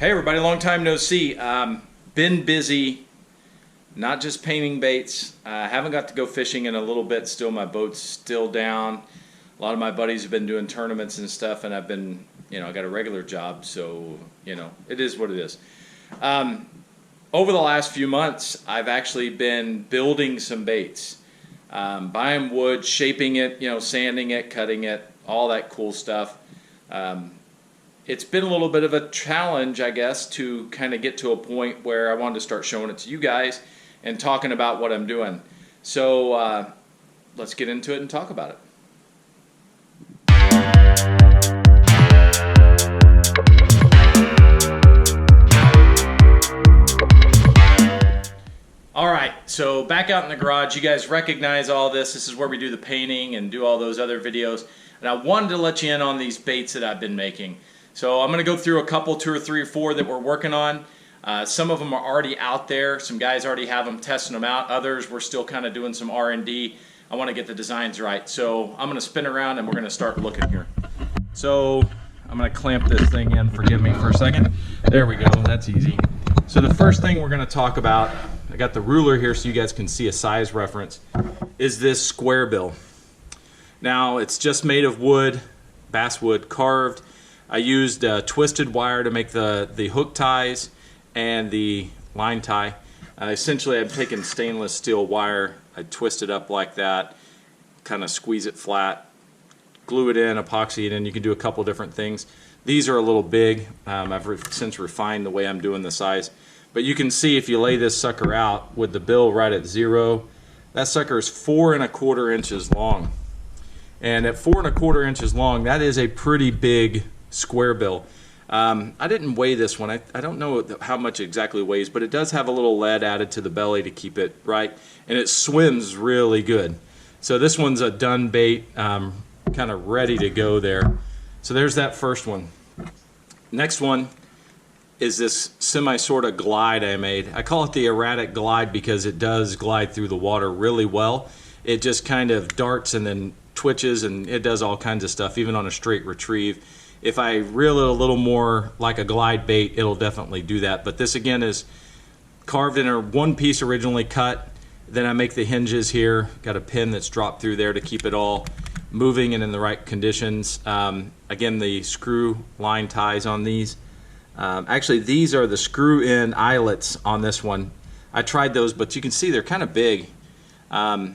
Hey everybody, long time no see. Been busy, not just painting baits. Haven't got to go fishing in a little bit still. My boat's still down. A lot of my buddies have been doing tournaments and stuff, and I've been, I got a regular job, so, it is what it is. Over the last few months, I've actually been building some baits. Buying wood, shaping it, sanding it, cutting it, all that cool stuff. It's been a little bit of a challenge, I guess, to kind of get to a point where I wanted to start showing it to you guys and talking about what I'm doing. So let's get into it and talk about it. Alright, so back out in the garage, you guys recognize all this. This is where we do the painting and do all those other videos. And I wanted to let you in on these baits that I've been making. So I'm going to go through a couple, 2 or 3 or 4 that we're working on. Some of them are already out there. Some guys already have them, testing them out. Others, we're still kind of doing some R&D. I want to get the designs right. So I'm going to spin around and we're going to start looking here. So I'm going to clamp this thing in. Forgive me for a second. There we go. That's easy. So the first thing we're going to talk about, I got the ruler here so you guys can see a size reference, is this square bill. Now it's just made of wood, basswood, carved. I used twisted wire to make the hook ties and the line tie. Essentially, I've taken stainless steel wire, I twist it up like that, kind of squeeze it flat, glue it in, epoxy it in. You can do a couple different things. These are a little big. I've since refined the way I'm doing the size. But you can see if you lay this sucker out with the bill right at 0, that sucker is 4 1/4 inches long. And at 4 1/4 inches long, that is a pretty big square bill. I didn't weigh this one. I don't know how much it exactly weighs, but it does have a little lead added to the belly to keep it right, and it swims really good. So this one's a done bait, kind of ready to go there. So there's that first one. Next one is this semi sort of glide I made. I call it the erratic glide because it does glide through the water really well. It just kind of darts and then twitches, and it does all kinds of stuff, even on a straight retrieve. If I reel it a little more like a glide bait, it'll definitely do that. But this again is carved in one piece originally cut. Then I make the hinges here. Got a pin that's dropped through there to keep it all moving and in the right conditions. Again, the screw line ties on these. Actually, these are the screw-in eyelets on this one. I tried those, but you can see they're kind of big. But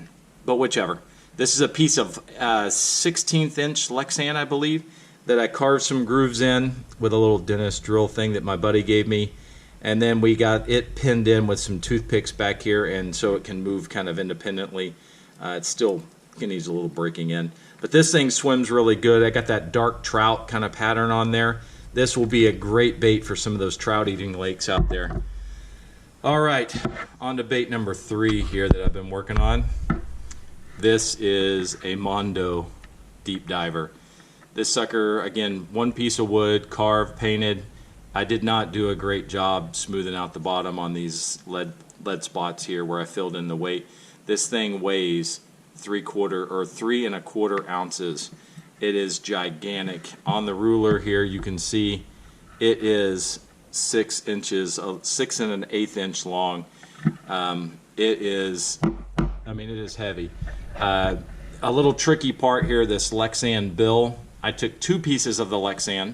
whichever. This is a piece of 16th inch Lexan, I believe, that I carved some grooves in with a little dentist drill thing that my buddy gave me. And then we got it pinned in with some toothpicks back here, and so it can move kind of independently. It still needs a little breaking in. But this thing swims really good. I got that dark trout kind of pattern on there. This will be a great bait for some of those trout eating lakes out there. All right, on to bait number 3 here that I've been working on. This is a Mondo deep diver. This sucker, again, one piece of wood, carved, painted. I did not do a great job smoothing out the bottom on these lead spots here where I filled in the weight. This thing weighs 3 1/4 ounces. It is gigantic. On the ruler here, you can see it is 6 inches, 6 1/8 inch long. It is heavy. A little tricky part here, this Lexan bill. I took 2 pieces of the Lexan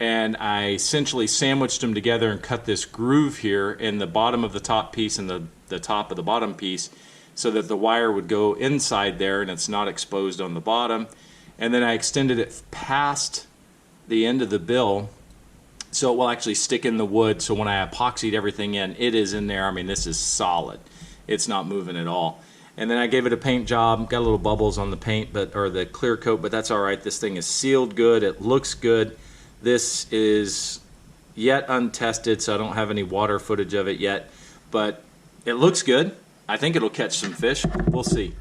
and I essentially sandwiched them together and cut this groove here in the bottom of the top piece and the top of the bottom piece so that the wire would go inside there and it's not exposed on the bottom. And then I extended it past the end of the bill so it will actually stick in the wood, so when I epoxied everything in, it is in there. I mean, this is solid. It's not moving at all. And then I gave it a paint job. Got a little bubbles on the paint, or the clear coat, but that's all right. This thing is sealed good. It looks good. This is yet untested, so I don't have any water footage of it yet, but it looks good. I think it'll catch some fish. We'll see.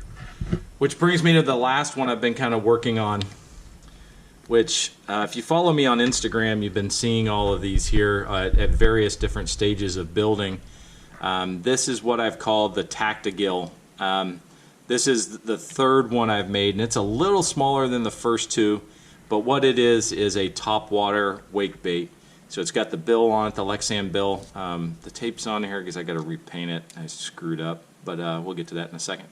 Which brings me to the last one I've been kind of working on, which if you follow me on Instagram, you've been seeing all of these here at various different stages of building. This is what I've called the Tacti-Gill. This is the 3rd one I've made, and it's a little smaller than the first 2, but what it is a top water wake bait. So it's got the bill on it, the Lexan bill. The tape's on here because I got to repaint it. I screwed up, but we'll get to that in a second.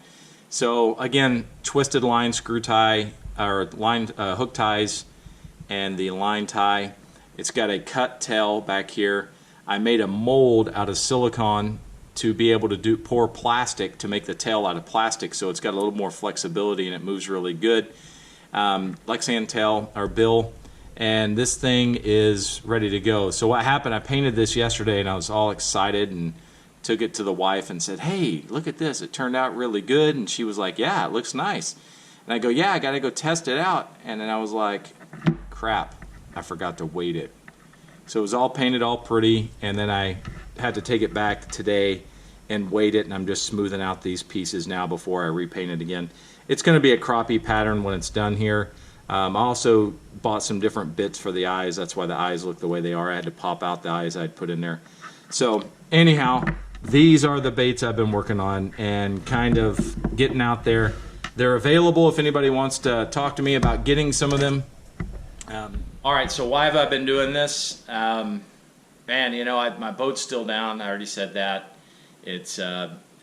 So again, twisted line screw tie, or line hook ties, and the line tie. It's got a cut tail back here. I made a mold out of silicone to be able to pour plastic to make the tail out of plastic, so it's got a little more flexibility and it moves really good. Lexan tail, or bill. And this thing is ready to go. So what happened, I painted this yesterday and I was all excited and took it to the wife and said, hey, look at this, it turned out really good. And she was like, yeah, it looks nice. And I go, yeah, I gotta go test it out. And then I was like, crap, I forgot to weight it. So it was all painted all pretty, and then I had to take it back today and weight it, and I'm just smoothing out these pieces now before I repaint it again. It's gonna be a crappie pattern when it's done here. I also bought some different bits for the eyes. That's why the eyes look the way they are. I had to pop out the eyes I'd put in there. So anyhow, these are the baits I've been working on and kind of getting out there. They're available if anybody wants to talk to me about getting some of them. All right, so why have I been doing this? Man, you know, my boat's still down. I already said that.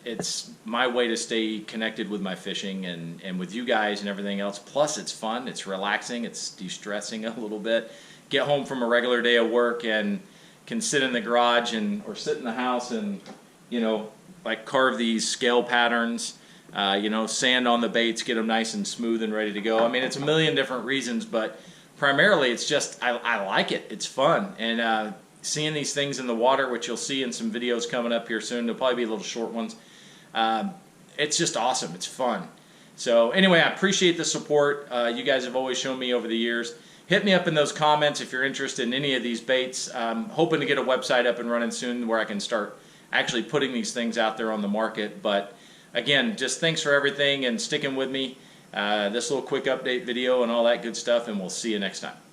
It's my way to stay connected with my fishing and with you guys and everything else. Plus, it's fun, it's relaxing, it's de-stressing a little bit. Get home from a regular day of work and can sit in the garage or sit in the house and, you know, like carve these scale patterns, you know, sand on the baits, get them nice and smooth and ready to go. I mean, it's a million different reasons, but primarily it's just I like it. It's fun. And seeing these things in the water, which you'll see in some videos coming up here soon, they'll probably be little short ones. It's just awesome. It's fun. So anyway, I appreciate the support you guys have always shown me over the years. Hit me up in those comments if you're interested in any of these baits. I'm hoping to get a website up and running soon where I can start actually putting these things out there on the market. But again, just thanks for everything and sticking with me. This little quick update video and all that good stuff, and we'll see you next time.